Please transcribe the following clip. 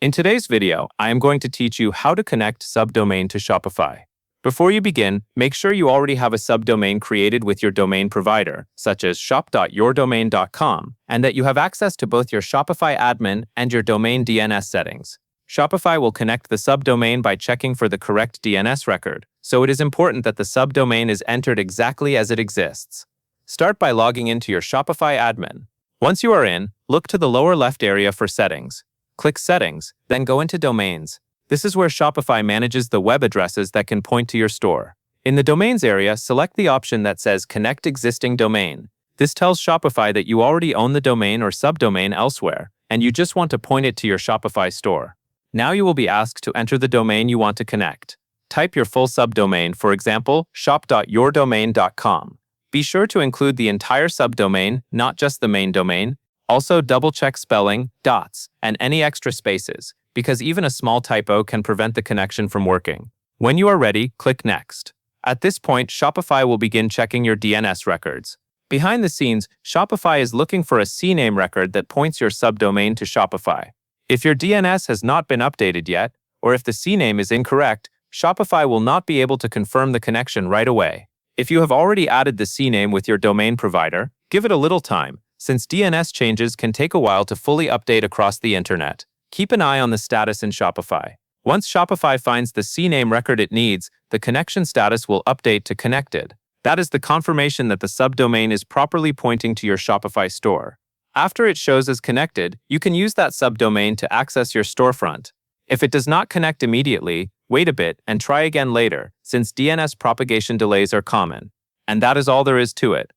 In today's video, I am going to teach you how to connect subdomain to Shopify. Before you begin, make sure you already have a subdomain created with your domain provider, such as shop.yourdomain.com, and that you have access to both your Shopify admin and your domain DNS settings. Shopify will connect the subdomain by checking for the correct DNS record, so it is important that the subdomain is entered exactly as it exists. Start by logging into your Shopify admin. Once you are in, look to the lower left area for Settings. Click Settings, then go into Domains. This is where Shopify manages the web addresses that can point to your store. In the Domains area, select the option that says Connect Existing Domain. This tells Shopify that you already own the domain or subdomain elsewhere, and you just want to point it to your Shopify store. Now you will be asked to enter the domain you want to connect. Type your full subdomain, for example, shop.yourdomain.com. Be sure to include the entire subdomain, not just the main domain. Also, double-check spelling, dots, and any extra spaces, because even a small typo can prevent the connection from working. When you are ready, click Next. At this point, Shopify will begin checking your DNS records. Behind the scenes, Shopify is looking for a CNAME record that points your subdomain to Shopify. If your DNS has not been updated yet, or if the CNAME is incorrect, Shopify will not be able to confirm the connection right away. If you have already added the CNAME with your domain provider, give it a little time, since DNS changes can take a while to fully update across the internet. Keep an eye on the status in Shopify. Once Shopify finds the CNAME record it needs, the connection status will update to Connected. That is the confirmation that the subdomain is properly pointing to your Shopify store. After it shows as connected, you can use that subdomain to access your storefront. If it does not connect immediately, wait a bit and try again later, since DNS propagation delays are common. And that is all there is to it.